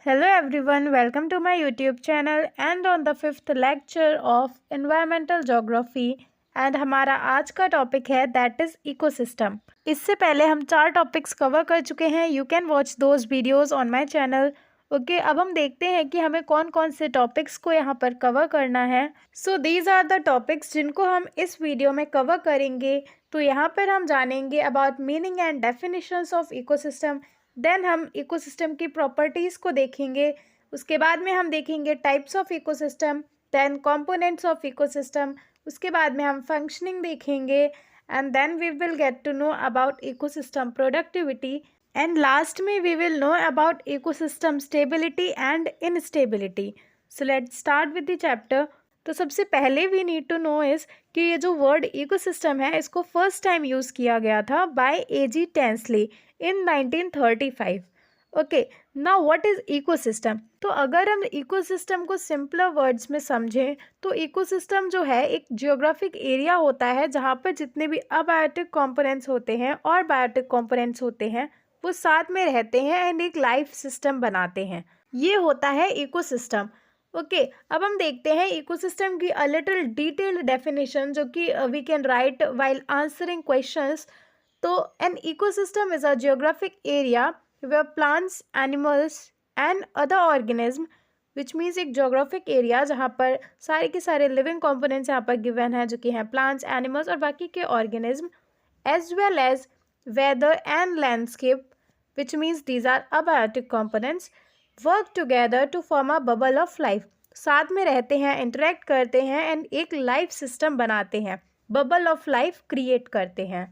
Hello everyone, welcome to my YouTube channel and on the fifth lecture of Environmental Geography and हमारा आज का topic है that is ecosystem. इससे पहले हम 4 टॉपिक्स कवर कर चुके हैं। You can watch those videos on my channel. Okay, अब हम देखते हैं कि हमें कौन कौन से टॉपिक्स को यहाँ पर कवर करना है। So these are the topics जिनको हम इस वीडियो में कवर करेंगे। तो यहाँ पर हम जानेंगे about meaning and definitions of ecosystem. Then हम इकोसिस्टम की प्रॉपर्टीज़ को देखेंगे। उसके बाद में हम देखेंगे types of ecosystem, then components of ecosystem. उसके बाद में हम फंक्शनिंग देखेंगे and then we will get to know about ecosystem productivity and last में we will know about ecosystem stability and instability. So let's start with the chapter. तो सबसे पहले we need to know is कि ये जो word ecosystem है इसको first time use किया गया था by A.G. Tansley in 1935। Okay, now what is ecosystem. तो अगर हम इकोसिस्टम को सिंपलर वर्ड्स में समझें तो इकोसिस्टम जो है एक जियोग्राफिक एरिया होता है जहाँ पर जितने भी अबायोटिक कंपोनेंट्स होते हैं और बायोटिक कंपोनेंट्स होते हैं वो साथ में रहते हैं एंड एक लाइफ सिस्टम बनाते हैं। ये होता है इकोसिस्टम। ओके, अब हम देखते हैं इकोसिस्टम की अ लिटिल डिटेल्ड डेफिनेशन जो कि we can write while answering questions. तो an ecosystem is a geographic area where plants, animals and other organism, which means एक जियोग्राफिक एरिया जहाँ पर सारे के सारे लिविंग कंपोनेंट्स यहाँ पर गिवन है जो कि हैं प्लांट्स, एनिमल्स और बाकी के organism, as well as weather and landscape, which means these are abiotic components, work together to form a bubble of life. साथ में रहते हैं, इंटरेक्ट करते हैं एंड एक लाइफ सिस्टम बनाते हैं, बबल ऑफ लाइफ क्रिएट करते हैं।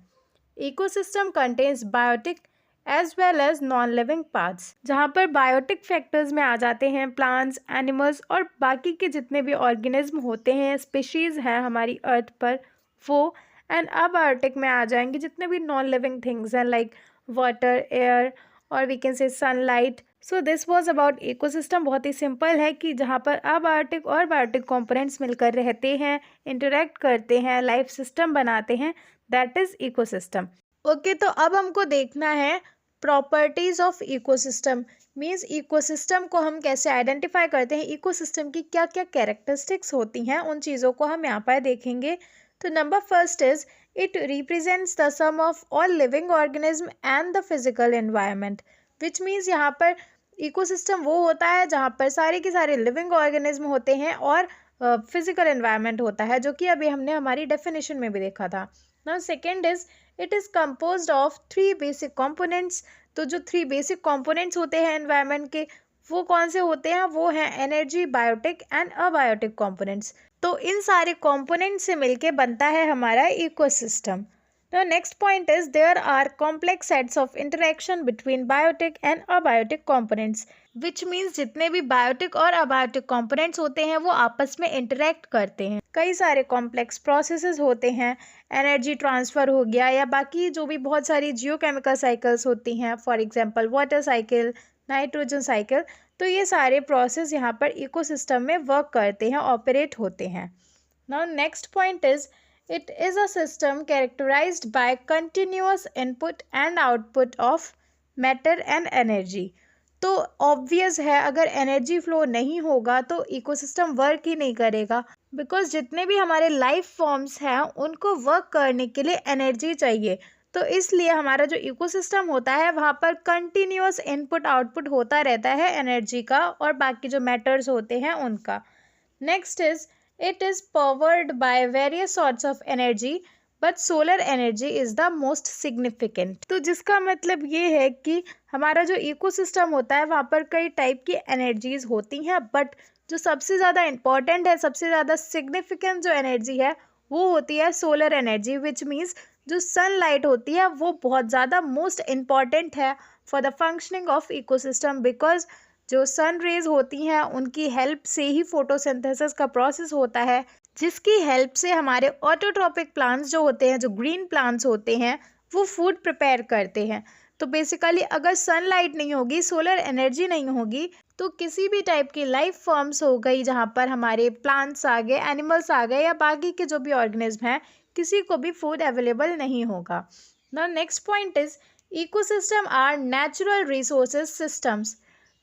Ecosystem contains biotic as well as non living parts, जहाँ पर बायोटिक फैक्टर्स में आ जाते हैं प्लांट्स, एनिमल्स और बाकी के जितने भी ऑर्गेनिज्म होते हैं, स्पीशीज़ हैं हमारी अर्थ पर वो, एंड अबायोटिक में आ जाएंगे जितने भी नॉन लिविंग थिंग्स हैं लाइक वाटर, एयर और we can say sunlight. So this was about ecosystem. बहुत ही सिंपल है कि जहाँ पर अबायोटिक और बायोटिक कंपोनेंट्स मिलकर रहते हैं, इंटरेक्ट करते हैं, लाइफ सिस्टम बनाते हैं, दैट इज़ इकोसिस्टम। ओके, तो अब हमको देखना है properties of ecosystem. Means ecosystem को हम कैसे आइडेंटिफाई करते हैं, इकोसिस्टम की क्या क्या कैरेक्टरिस्टिक्स होती हैं, उन चीज़ों को हम यहाँ पर देखेंगे। तो number first is it represents the sum of all living organism and the physical environment, which means यहाँ पर इकोसिस्टम वो होता है जहाँ पर सारे के सारे लिविंग ऑर्गेनिज्म होते हैं और फिजिकल एनवायरनमेंट होता है, जो कि अभी हमने हमारी डेफिनेशन में भी देखा था। Now second is it is composed of 3 basic components. तो जो 3 बेसिक कंपोनेंट्स होते हैं एनवायरनमेंट के वो कौन से होते हैं, वो हैं energy, biotic and abiotic components. तो इन सारे कंपोनेंट्स से मिलके बनता है हमारा ecosystem. Now next point is there are complex sets of interaction between biotic and abiotic components, which means जितने भी biotic और abiotic components होते हैं वो आपस में interact करते हैं। कई सारे complex processes होते हैं, energy transfer हो गया या बाकी जो भी बहुत सारी geochemical cycles होती हैं, for example water cycle, nitrogen cycle। तो ये सारे process यहाँ पर ecosystem में work करते हैं, operate होते हैं। Now next point is it is a system characterized by continuous input and output of matter and energy। तो ऑब्वियस है अगर एनर्जी फ्लो नहीं होगा तो इकोसिस्टम वर्क ही नहीं करेगा, बिकॉज जितने भी हमारे लाइफ फॉर्म्स हैं उनको वर्क करने के लिए एनर्जी चाहिए। तो इसलिए हमारा जो इकोसिस्टम होता है वहाँ पर कंटिन्यूअस इनपुट आउटपुट होता रहता है एनर्जी का और बाकी जो मैटर्स होते हैं उनका। Next is it is powered by various sorts of energy but solar energy is the most significant। तो जिसका मतलब ये है कि हमारा जो इकोसिस्टम होता है वहाँ पर कई टाइप की एनर्जीज होती हैं, बट जो सबसे ज़्यादा इम्पॉर्टेंट है, सबसे ज़्यादा सिग्निफिकेंट जो एनर्जी है वो होती है सोलर एनर्जी, विच मीन्स जो सनलाइट होती है वो बहुत ज़्यादा मोस्ट इम्पॉर्टेंट है for the functioning of ecosystem, because जो सन रेज होती हैं उनकी हेल्प से ही फोटोसिंथेसिस का प्रोसेस होता है, जिसकी हेल्प से हमारे ऑटोट्रॉपिक प्लांट्स जो होते हैं, जो ग्रीन प्लांट्स होते हैं, वो फूड प्रिपेयर करते हैं। तो बेसिकली अगर सनलाइट नहीं होगी, सोलर एनर्जी नहीं होगी, तो किसी भी टाइप की लाइफ फॉर्म्स हो गई जहाँ पर हमारे प्लांट्स आ गए, एनिमल्स आ गए या बाकी के जो भी ऑर्गेनिज्म हैं, किसी को भी फूड अवेलेबल नहीं होगा। Now next point is ecosystem are natural resources systems.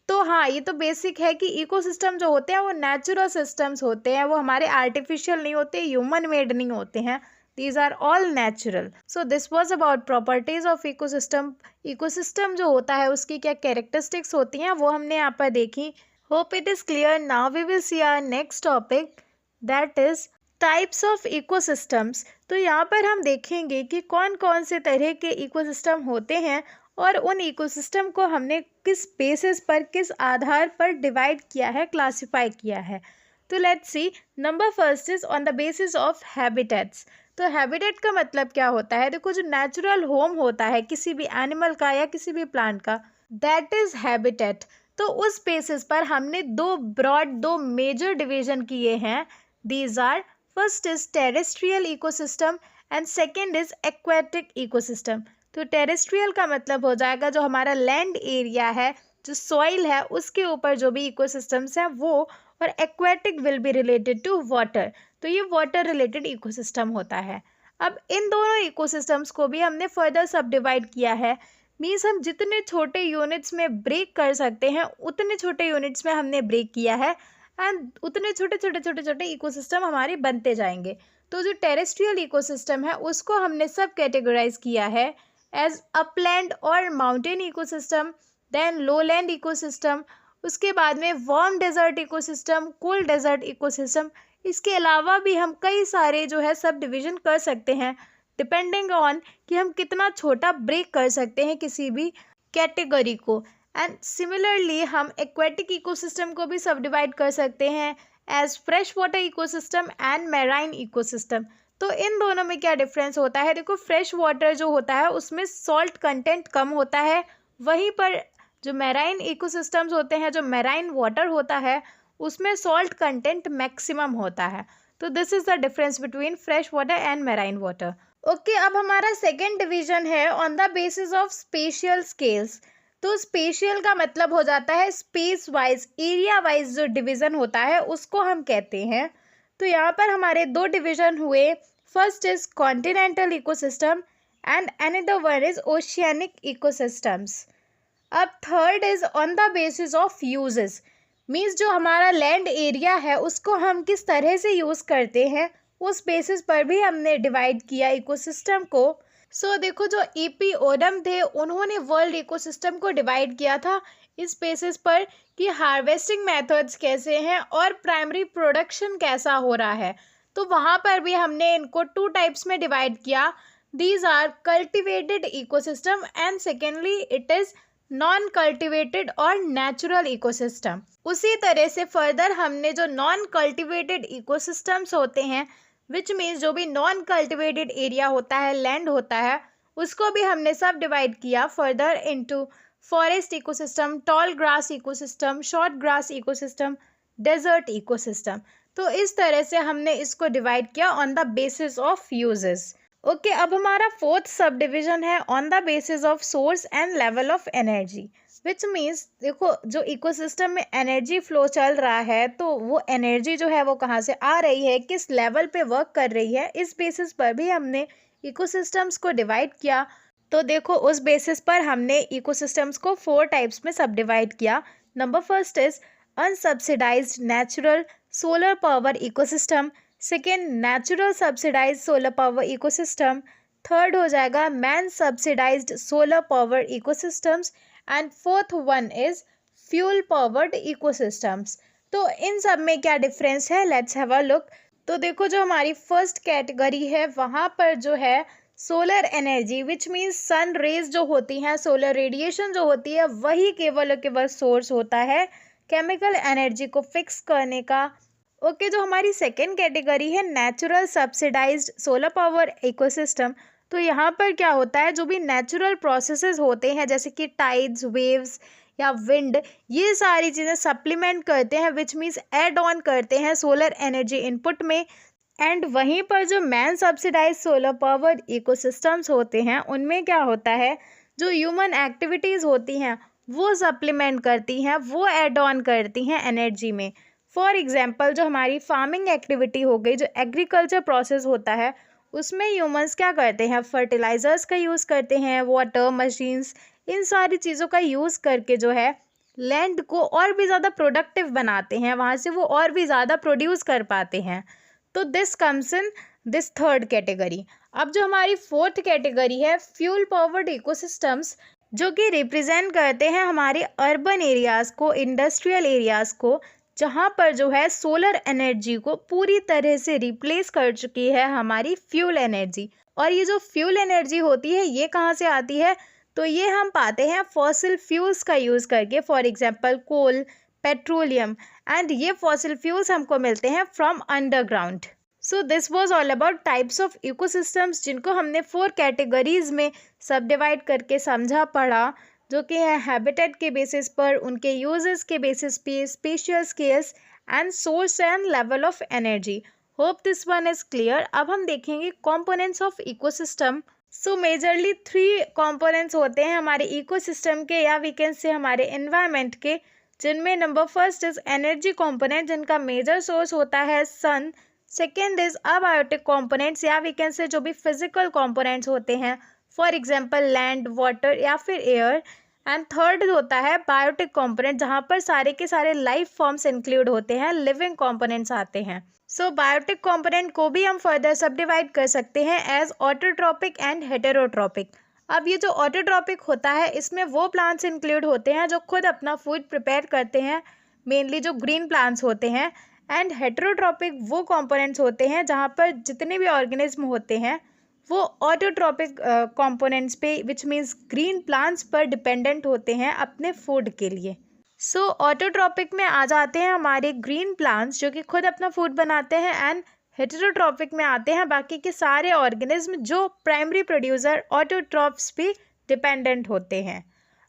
तो हाँ, ये तो बेसिक है कि इकोसिस्टम जो होते हैं वो नेचुरल सिस्टम्स होते हैं, वो हमारे आर्टिफिशियल नहीं होते, ह्यूमन मेड नहीं होते हैं। These are all natural. So this was about properties of ecosystem. Ecosystem जो होता है उसकी क्या कैरेक्टरिस्टिक्स होती हैं वो हमने यहाँ पर देखी। Hope it is clear. Now we will see our next topic, that is types of ecosystems. तो यहाँ पर हम देखेंगे कि कौन कौन से तरह के इकोसिस्टम होते हैं और उन इकोसिस्टम को हमने किस बेसिस पर, किस आधार पर डिवाइड किया है, क्लासिफाई किया है। तो let's see. Number first is on the basis of habitats. तो हैबिटेट का मतलब क्या होता है? देखो, जो नेचुरल होम होता है किसी भी एनिमल का या किसी भी प्लांट का, दैट इज हैबिटेट। तो उस बेसिस पर हमने दो मेजर डिवीजन किए हैं। These are, first is terrestrial ecosystem and second is aquatic ecosystem. तो टेरेस्ट्रियल का मतलब हो जाएगा जो हमारा लैंड एरिया है, जो सॉइल है, उसके ऊपर जो भी इकोसिस्टम्स हैं वो, और aquatic will be related to water. तो ये वाटर रिलेटेड इकोसिस्टम होता है। अब इन दोनों इकोसिस्टम्स को भी हमने फर्दर सब डिवाइड किया है। मीन्स हम जितने छोटे यूनिट्स में ब्रेक कर सकते हैं उतने छोटे यूनिट्स में हमने ब्रेक किया है, एंड उतने छोटे छोटे छोटे छोटे इकोसिस्टम हमारे बनते जाएंगे। तो जो टेरेस्ट्रियल इकोसिस्टम है उसको हमने सब कैटेगराइज किया है एज अपलैंड और mountain ecosystem, then lowland ecosystem, उसके बाद में warm desert ecosystem, cool desert ecosystem. इसके अलावा भी हम कई सारे जो है सब डिवीजन कर सकते हैं, डिपेंडिंग ऑन कि हम कितना छोटा ब्रेक कर सकते हैं किसी भी कैटेगरी को। एंड सिमिलरली हम एक्वेटिक इकोसिस्टम को भी सब डिवाइड कर सकते हैं as fresh water ecosystem and marine ecosystem. तो इन दोनों में क्या डिफरेंस होता है? देखो, फ्रेश वाटर जो होता है उसमें सॉल्ट कंटेंट कम होता है, वहीं पर जो मैराइन इकोसिस्टम्स होते हैं, जो मैराइन वाटर होता है, उसमें सॉल्ट कंटेंट मैक्सिमम होता है। तो this is the difference between fresh water and marine water. Okay, अब हमारा सेकेंड डिवीजन है on the basis of spatial scales. तो स्पेशियल का मतलब हो जाता है स्पेस वाइज, एरिया वाइज जो डिवीजन होता है उसको हम कहते हैं। तो यहाँ पर हमारे दो डिवीजन हुए। First is continental ecosystem and another one is oceanic ecosystems. अब third is on the basis of uses. Means जो हमारा लैंड एरिया है उसको हम किस तरह से यूज़ करते हैं उस बेसिस पर भी हमने डिवाइड किया इकोसिस्टम को। सो देखो, जो ईपी ओडम थे उन्होंने वर्ल्ड इकोसिस्टम को डिवाइड किया था इस बेसिस पर कि हार्वेस्टिंग मेथड्स कैसे हैं और प्राइमरी प्रोडक्शन कैसा हो रहा है। तो वहाँ पर भी हमने इनको टू टाइप्स में डिवाइड किया। These are cultivated ecosystem and secondly it is non cultivated और नेचुरल इकोसिस्टम। उसी तरह से फर्दर हमने जो नॉन कल्टिवेटेड इकोसिस्टम्स होते हैं, विच मीन्स जो भी नॉन कल्टिवेटेड एरिया होता है, लैंड होता है, उसको भी हमने सब डिवाइड किया further into forest ecosystem, tall grass ecosystem, short grass ecosystem, desert ecosystem. तो इस तरह से हमने इसको डिवाइड किया on the basis of uses. Okay, अब हमारा फोर्थ सब डिविजन है on the basis of source and level of energy, which means देखो, जो इकोसिस्टम में एनर्जी फ्लो चल रहा है तो वो एनर्जी जो है वो कहाँ से आ रही है, किस लेवल पे वर्क कर रही है, इस बेसिस पर भी हमने इकोसिस्टम्स को डिवाइड किया। तो देखो, उस बेसिस पर हमने इकोसिस्टम्स को 4 टाइप्स में सब डिवाइड किया। Number first is unsubsidized natural solar power ecosystem, second natural subsidized solar power ecosystem, third हो जाएगा man subsidized solar power ecosystems, and fourth one is fuel powered ecosystems. तो इन सब में क्या डिफरेंस है, लेट्स हैव अ लुक। तो देखो, जो हमारी फर्स्ट कैटेगरी है वहाँ पर जो है solar energy, which means sun rays जो होती हैं, सोलर रेडिएशन जो होती है, वही केवल और केवल सोर्स होता है केमिकल एनर्जी को फिक्स करने का। ओके, जो हमारी सेकेंड कैटेगरी है natural subsidized solar power ecosystem, तो यहाँ पर क्या होता है, जो भी नेचुरल प्रोसेसेस होते हैं जैसे कि टाइड्स, वेव्स या विंड, ये सारी चीज़ें सप्लीमेंट करते हैं, विच मीन्स ऐड ऑन करते हैं सोलर एनर्जी इनपुट में। एंड वहीं पर जो man subsidized solar power ecosystems होते हैं उनमें क्या होता है, जो ह्यूमन एक्टिविटीज़ होती हैं वो सप्लीमेंट करती हैं, वो ऐड ऑन करती हैं एनर्जी में। फॉर एग्जांपल, जो हमारी फार्मिंग एक्टिविटी हो गई, जो एग्रीकल्चर प्रोसेस होता है, उसमें ह्यूमंस क्या करते हैं, फर्टिलाइजर्स का यूज़ करते हैं, वाटर, मशीन्स, इन सारी चीज़ों का यूज़ करके जो है लैंड को और भी ज़्यादा प्रोडक्टिव बनाते हैं, वहाँ से वो और भी ज़्यादा प्रोड्यूस कर पाते हैं। तो this comes in this third category. अब जो हमारी फोर्थ कैटेगरी है, फ्यूल पावर्ड इकोसिस्टम्स, जो कि रिप्रेजेंट करते हैं हमारे अर्बन एरियाज़ को, इंडस्ट्रियल एरियाज़ को, जहाँ पर जो है सोलर एनर्जी को पूरी तरह से रिप्लेस कर चुकी है हमारी फ्यूल एनर्जी। और ये जो फ्यूल एनर्जी होती है ये कहाँ से आती है, तो ये हम पाते हैं फॉसिल फ्यूल्स का यूज़ करके, for example coal, petroleum, and ये फॉसिल फ्यूल्स हमको मिलते हैं from underground. So this was all about types of ecosystems, जिनको हमने 4 कैटेगरीज में सब डिवाइड करके समझा पढ़ा, जो कि है हैबिटेट के बेसिस पर, उनके यूजेस के बेसिस पे, spatial scales and source and level of energy. Hope this one is clear. अब हम देखेंगे components of ecosystem. So majorly 3 components होते हैं हमारे इकोसिस्टम के, या वी कैन से हमारे एनवायरनमेंट के, जिनमें number first is energy component, जिनका मेजर सोर्स होता है सन। सेकेंड इज अबायोटिक कंपोनेंट्स, या वी कैन से जो भी फिजिकल कंपोनेंट्स होते हैं, फॉर एग्जांपल लैंड, वाटर या फिर एयर। एंड थर्ड होता है बायोटिक कंपोनेंट, जहाँ पर सारे के सारे लाइफ फॉर्म्स इंक्लूड होते हैं, लिविंग कंपोनेंट्स आते हैं। सो बायोटिक कंपोनेंट को भी हम फर्दर सब डिवाइड कर सकते हैं एज ऑटोट्रॉपिक एंड हेटेरोट्रॉपिक। अब ये जो ऑटोट्रॉपिक होता है, इसमें वो प्लांट्स इंक्लूड होते हैं जो खुद अपना फूड प्रिपेयर करते हैं, मेनली जो ग्रीन प्लांट्स होते हैं। एंड हेटेरोट्रॉपिक वो कंपोनेंट्स होते हैं जहाँ पर जितने भी ऑर्गेनिज्म होते हैं वो ऑटोट्रॉपिक कंपोनेंट्स पे, विच मीन्स ग्रीन प्लांट्स पर डिपेंडेंट होते हैं अपने फूड के लिए। सो ऑटोट्रॉपिक में आ जाते हैं हमारे ग्रीन प्लांट्स जो कि खुद अपना फूड बनाते हैं, एंड हेटेरोट्रॉपिक में आते हैं बाकी के सारे ऑर्गेनिज्म जो प्राइमरी प्रोड्यूसर ऑटोट्रॉप्स पे डिपेंडेंट होते हैं।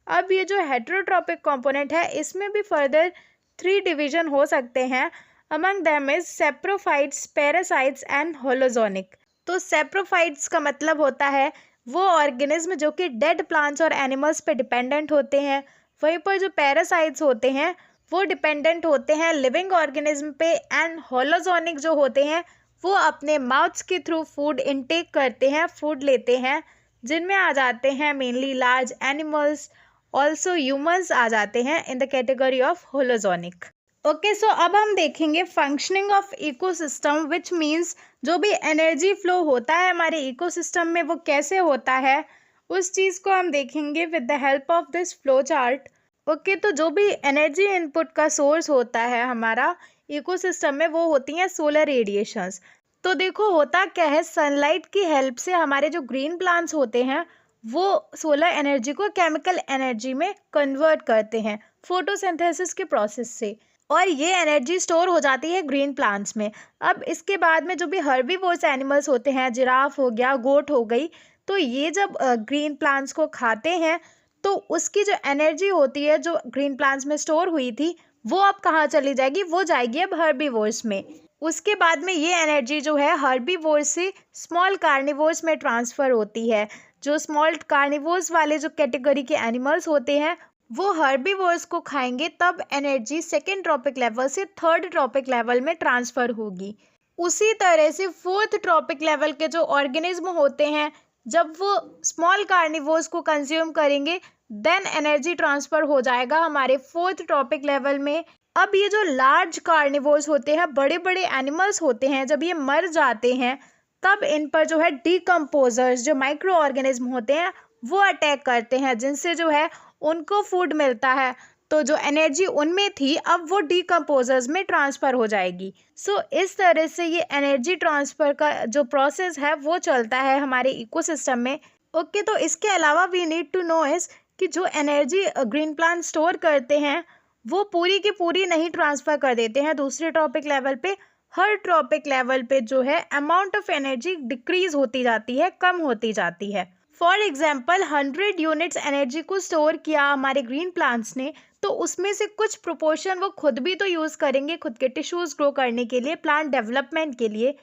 अब ये जो हेटेरोट्रॉपिक कंपोनेंट है, इसमें भी फर्दर 3 डिवीजन हो सकते हैं। Among them is saprophytes, parasites and holozoic. तो सेप्रोफाइट्स का मतलब होता है वो ऑर्गेनिज्म जो कि डेड प्लांट्स और एनिमल्स पे डिपेंडेंट होते हैं। वहीं पर जो पैरासाइट्स होते हैं वो डिपेंडेंट होते हैं लिविंग ऑर्गेनिज्म पे। एंड होलोजोनिक जो होते हैं वो अपने माउथ्स के थ्रू फूड इनटेक करते हैं, फूड लेते हैं, जिनमें आ जाते हैं mainly large animals, also humans आ जाते हैं in the category of holozoic. Okay, so अब हम देखेंगे functioning of ecosystem, which means जो भी एनर्जी फ्लो होता है हमारे इकोसिस्टम में वो कैसे होता है, उस चीज़ को हम देखेंगे with the help of this flow chart. Okay, तो जो भी एनर्जी इनपुट का सोर्स होता है हमारा इकोसिस्टम में, वो होती हैं सोलर रेडिएशंस। तो देखो होता क्या है, सनलाइट की हेल्प से हमारे जो ग्रीन प्लांट्स होते हैं वो सोलर एनर्जी को केमिकल एनर्जी में कन्वर्ट करते हैं फोटोसिंथेसिस के प्रोसेस से, और ये एनर्जी स्टोर हो जाती है ग्रीन प्लांट्स में। अब इसके बाद में जो भी हर्बीवोर्स एनिमल्स होते हैं, जिराफ हो गया, गोट हो गई, तो ये जब ग्रीन प्लांट्स को खाते हैं तो उसकी जो एनर्जी होती है जो ग्रीन प्लांट्स में स्टोर हुई थी वो अब कहाँ चली जाएगी, वो जाएगी अब हर्बीवोर्स में। उसके बाद में ये एनर्जी जो है हर्बीवोर्स से स्मॉल कार्निवोर्स में ट्रांसफ़र होती है। जो स्मॉल कार्निवोर्स वाले जो कैटेगरी के एनिमल्स होते हैं वो हर्बीवोर्स को खाएंगे, तब एनर्जी सेकेंड ट्रॉपिक लेवल से थर्ड ट्रॉपिक लेवल में ट्रांसफ़र होगी। उसी तरह से फोर्थ ट्रॉपिक लेवल के जो ऑर्गेनिज्म होते हैं, जब वो स्मॉल कार्निवोर्स को कंज्यूम करेंगे देन एनर्जी ट्रांसफ़र हो जाएगा हमारे फोर्थ ट्रॉपिक लेवल में। अब ये जो लार्ज कार्निवोर्स होते हैं, बड़े बड़े एनिमल्स होते हैं, जब ये मर जाते हैं तब इन पर जो है डीकम्पोजर्स, जो माइक्रो ऑर्गेनिज्म होते हैं, वो अटैक करते हैं, जिनसे जो है उनको फूड मिलता है। तो जो एनर्जी उनमें थी अब वो डीकम्पोजर्स में ट्रांसफ़र हो जाएगी। सो इस तरह से ये एनर्जी ट्रांसफ़र का जो प्रोसेस है वो चलता है हमारे इकोसिस्टम में। ओके, तो इसके अलावा वी नीड टू नो इस कि जो एनर्जी ग्रीन प्लांट स्टोर करते हैं वो पूरी की पूरी नहीं ट्रांसफ़र कर देते हैं दूसरे ट्रॉपिक लेवल पे। हर ट्रॉपिक लेवल पे जो है अमाउंट ऑफ एनर्जी डिक्रीज होती जाती है, कम होती जाती है। फॉर एग्जाम्पल 100 यूनिट्स एनर्जी को स्टोर किया हमारे ग्रीन प्लांट्स ने, तो उसमें से कुछ प्रोपोर्शन वो खुद भी तो यूज़ करेंगे खुद के टिश्यूज़ ग्रो करने के लिए, प्लांट डेवलपमेंट के लिए।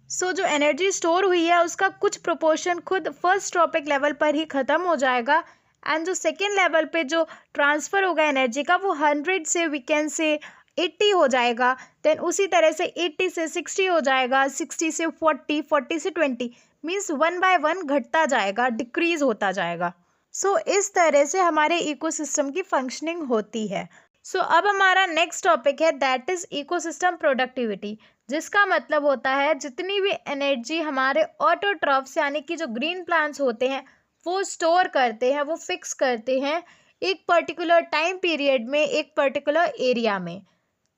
सो जो एनर्जी स्टोर हुई है उसका कुछ प्रोपोर्शन खुद फर्स्ट ट्रॉपिक लेवल पर ही ख़त्म हो जाएगा, एंड जो सेकेंड लेवल पे जो ट्रांसफ़र होगा एनर्जी का वो 100 से वी कैन से 80 हो जाएगा। देन उसी तरह से 80 से 60 हो जाएगा, 60 से 40, 40 से 20, मीन्स 1 बाय 1 घटता जाएगा, डिक्रीज होता जाएगा। सो इस तरह से हमारे इकोसिस्टम की फंक्शनिंग होती है। सो अब हमारा नेक्स्ट टॉपिक है दैट इज इकोसिस्टम प्रोडक्टिविटी, जिसका मतलब होता है जितनी भी एनर्जी हमारे ऑटोट्रॉफ्स यानी कि जो ग्रीन प्लांट्स होते हैं वो स्टोर करते हैं, वो फिक्स करते हैं एक पर्टिकुलर टाइम पीरियड में, एक पर्टिकुलर एरिया में,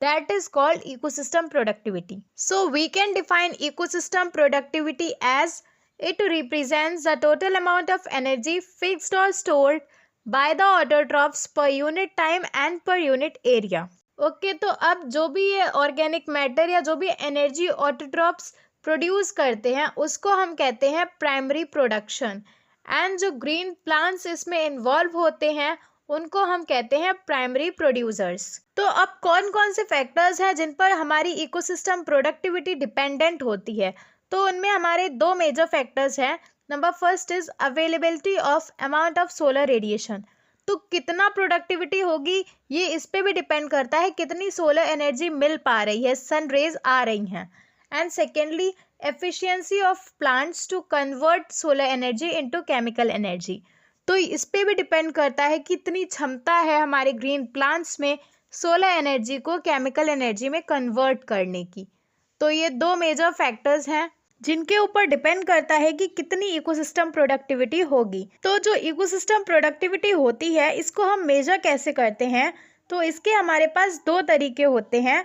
that is called ecosystem productivity. So we can define ecosystem productivity as it represents the total amount of energy fixed or stored by the autotrophs per unit time and per unit area. Okay तो अब जो भी ये organic matter या जो भी energy autotrophs produce करते हैं उसको हम कहते हैं प्राइमरी प्रोडक्शन, एंड जो ग्रीन प्लांट्स इसमें इन्वॉल्व होते हैं उनको हम कहते हैं प्राइमरी प्रोड्यूसर्स। तो अब कौन कौन से फैक्टर्स हैं जिन पर हमारी इकोसिस्टम प्रोडक्टिविटी डिपेंडेंट होती है, तो उनमें हमारे दो मेजर फैक्टर्स हैं। Number first is availability of amount of solar radiation, तो कितना प्रोडक्टिविटी होगी ये इस पे भी डिपेंड करता है कितनी सोलर एनर्जी मिल पा रही है, सन रेज आ रही हैं। And secondly efficiency of plants to convert solar energy into chemical energy, तो इस पे भी डिपेंड करता है कितनी क्षमता है हमारे ग्रीन प्लांट्स में सोलर एनर्जी को केमिकल एनर्जी में कन्वर्ट करने की। तो ये दो मेजर फैक्टर्स हैं जिनके ऊपर डिपेंड करता है कि कितनी इकोसिस्टम प्रोडक्टिविटी होगी। तो जो इकोसिस्टम प्रोडक्टिविटी होती है इसको हम मेजर कैसे करते हैं, तो इसके हमारे पास दो तरीके होते हैं।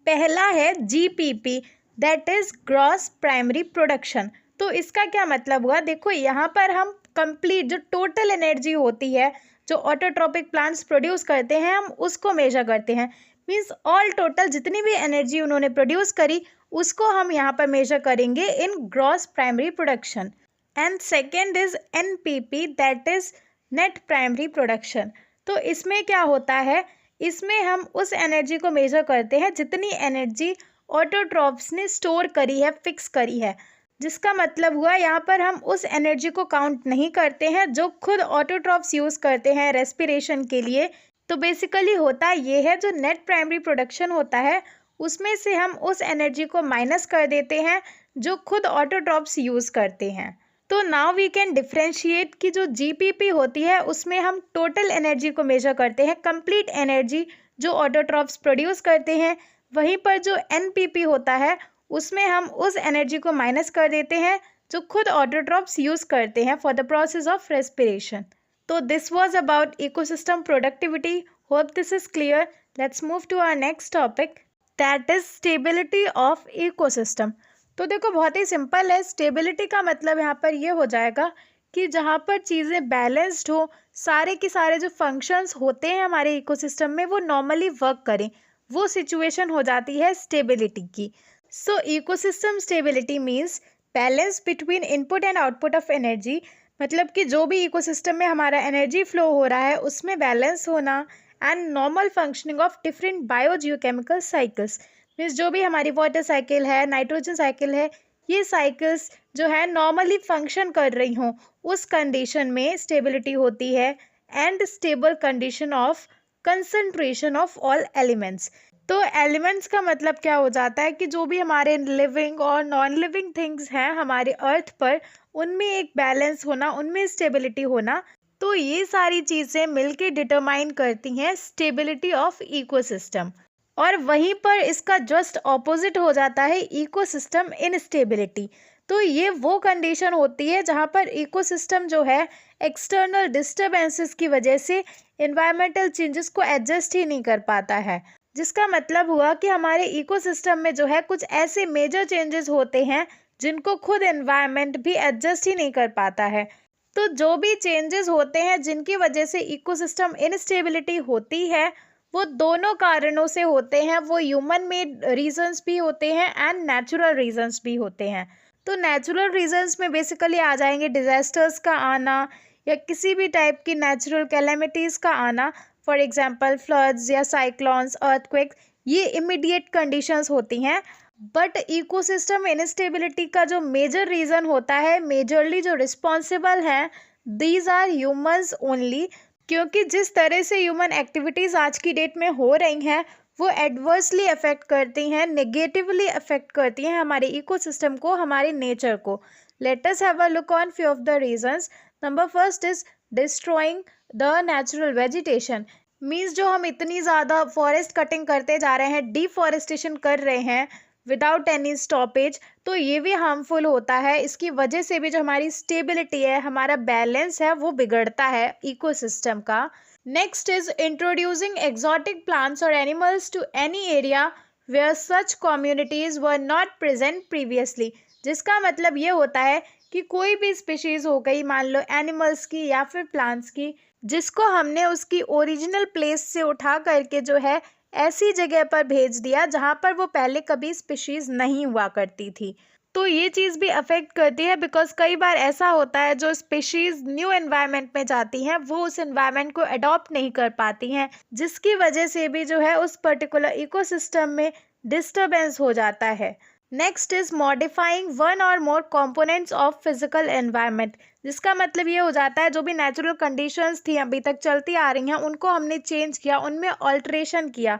पहला है GPP, that is gross primary production. तो इसका क्या मतलब हुआ, देखो यहाँ पर हम कंप्लीट जो टोटल एनर्जी होती है जो ऑटोट्रॉपिक प्लांट्स प्रोड्यूस करते हैं हम उसको मेजर करते हैं। मीन्स ऑल टोटल जितनी भी एनर्जी उन्होंने प्रोड्यूस करी उसको हम यहाँ पर मेजर करेंगे इन gross primary production. And second is NPP, that is net primary production. तो इसमें क्या होता है, इसमें हम उस एनर्जी को मेजर करते हैं जितनी एनर्जी ऑटोट्रॉप्स ने स्टोर करी है, फिक्स करी है, जिसका मतलब हुआ यहाँ पर हम उस एनर्जी को काउंट नहीं करते हैं जो खुद ऑटोट्रॉप्स यूज़ करते हैं रेस्पिरेशन के लिए। तो बेसिकली होता ये है जो नेट प्राइमरी प्रोडक्शन होता है उसमें से हम उस एनर्जी को माइनस कर देते हैं जो खुद ऑटोट्रॉप्स यूज़ करते हैं। तो नाउ वी कैन डिफ्रेंशिएट कि जो GPP होती है उसमें हम टोटल एनर्जी को मेजर करते हैं, कंप्लीट एनर्जी जो ऑटोट्रॉप्स प्रोड्यूस करते हैं। वहीं पर जो NPP होता है उसमें हम उस एनर्जी को माइनस कर देते हैं जो खुद ऑटोट्रॉप्स यूज़ करते हैं for the process of respiration. तो this was about ecosystem productivity, hope this is clear. Let's move to our next topic that is stability of ecosystem. तो देखो बहुत ही सिंपल है, स्टेबिलिटी का मतलब यहाँ पर ये हो जाएगा कि जहाँ पर चीज़ें बैलेंस्ड हो, सारे के सारे जो फंक्शंस होते हैं हमारे इकोसिस्टम में वो नॉर्मली वर्क करें, वो सिचुएशन हो जाती है स्टेबिलिटी की। सो ecosystem stability means balance between input and output of energy, मतलब कि जो भी इकोसिस्टम में हमारा एनर्जी फ्लो हो रहा है उसमें बैलेंस होना, and normal functioning of different biogeochemical cycles. Means जो भी हमारी वाटर साइकिल है, नाइट्रोजन साइकिल है, ये साइकिल्स जो है नॉर्मली फंक्शन कर रही हों उस कंडीशन में स्टेबिलिटी होती है। And stable condition of concentration of all elements. तो एलिमेंट्स का मतलब क्या हो जाता है कि जो भी हमारे लिविंग और नॉन लिविंग थिंग्स हैं हमारे अर्थ पर, उनमें एक बैलेंस होना, उनमें स्टेबिलिटी होना। तो ये सारी चीज़ें मिलके डिटरमाइन करती हैं स्टेबिलिटी ऑफ इकोसिस्टम। और वहीं पर इसका जस्ट ऑपोजिट हो जाता है इकोसिस्टम इनस्टेबिलिटी। तो ये वो कंडीशन होती है जहाँ पर इकोसिस्टम जो है एक्सटर्नल डिस्टर्बेंसेस की वजह से एनवायरमेंटल चेंजेस को एडजस्ट ही नहीं कर पाता है, जिसका मतलब हुआ कि हमारे इकोसिस्टम में जो है कुछ ऐसे मेजर चेंजेस होते हैं जिनको खुद एनवायरनमेंट भी एडजस्ट ही नहीं कर पाता है। तो जो भी चेंजेस होते हैं जिनकी वजह से इकोसिस्टम इनस्टेबिलिटी होती है वो दोनों कारणों से होते हैं। वो ह्यूमन मेड रीजंस भी होते हैं एंड नेचुरल रीजंस भी होते हैं। तो नेचुरल रीजंस में बेसिकली आ जाएंगे डिजास्टर्स का आना या किसी भी टाइप की नेचुरल कैलेमिटीज़ का आना, फॉर एग्जांपल फ्लड्स या साइक्लोन्स, अर्थक्वेक्स, ये इमीडिएट कंडीशंस होती हैं। बट इकोसिस्टम इनस्टेबिलिटी का जो मेजर रीज़न होता है, मेजरली जो रिस्पॉन्सिबल हैं, दीज आर ह्यूमंस ओनली, क्योंकि जिस तरह से ह्यूमन एक्टिविटीज़ आज की डेट में हो रही हैं वो एडवर्सली अफेक्ट करती हैं, नेगेटिवली अफेक्ट करती हैं हमारे इकोसिस्टम को, हमारे नेचर को। Let us have a look on few of the reasons. Number first is destroying the natural vegetation. Means जो हम इतनी ज़्यादा फॉरेस्ट कटिंग करते जा रहे हैं, डिफॉरेस्टेशन कर रहे हैं विदाउट एनी स्टॉपेज, तो ये भी हार्मफुल होता है। इसकी वजह से भी जो हमारी स्टेबिलिटी है, हमारा बैलेंस है, वो बिगड़ता है इकोसिस्टम का। Next is introducing exotic plants और animals to any area where such communities were not present previously. जिसका मतलब ये होता है कि कोई भी स्पीशीज हो गई, मान लो एनिमल्स की या फिर प्लांट्स की, जिसको हमने उसकी ओरिजिनल प्लेस से उठा करके जो है ऐसी जगह पर भेज दिया जहाँ पर वो पहले कभी स्पीशीज नहीं हुआ करती थी, तो ये चीज़ भी अफेक्ट करती है। बिकॉज कई बार ऐसा होता है जो स्पीशीज न्यू एनवायरनमेंट में जाती हैं वो उस एनवायरनमेंट को अडॉप्ट नहीं कर पाती हैं, जिसकी वजह से भी जो है उस पर्टिकुलर इकोसिस्टम में डिस्टर्बेंस हो जाता है। नेक्स्ट इज मॉडिफाइंग वन और more components of physical environment. जिसका मतलब ये हो जाता है जो भी नेचुरल कंडीशंस थी अभी तक चलती आ रही हैं उनको हमने चेंज किया, उनमें ऑल्ट्रेशन किया।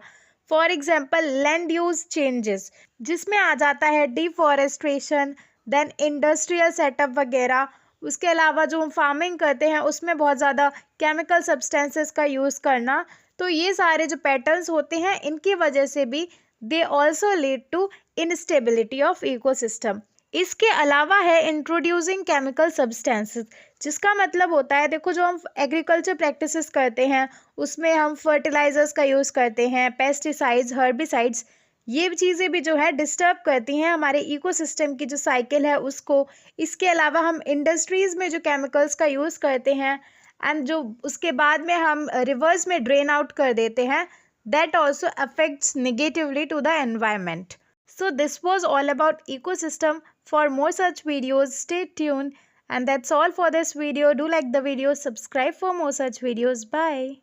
For example land use changes, जिसमें आ जाता है डिफॉरेस्ट्रेशन, देन इंडस्ट्रियल सेटअप वगैरह। उसके अलावा जो हम फार्मिंग करते हैं उसमें बहुत ज़्यादा केमिकल सब्सटेंसेस का यूज़ करना। तो ये सारे जो पैटर्न्स होते हैं इनकी वजह से भी they also lead to instability of ecosystem. इसके अलावा है इंट्रोड्यूसिंग केमिकल सब्सटेंसेस, जिसका मतलब होता है, देखो जो हम एग्रीकल्चर प्रैक्टिसेस करते हैं उसमें हम फर्टिलाइजर्स का यूज़ करते हैं, पेस्टिसाइड्स, हर्बिसाइड्स, ये चीज़ें भी जो है डिस्टर्ब करती हैं हमारे इकोसिस्टम की जो साइकिल है उसको। इसके अलावा हम इंडस्ट्रीज़ में जो केमिकल्स का यूज़ करते हैं एंड जो उसके बाद में हम रिवर्स में ड्रेन आउट कर देते हैं, that also affects negatively to the environment. So this was all about ecosystem. For more such videos, stay tuned. And that's all for this video. Do like the video, subscribe for more such videos. Bye.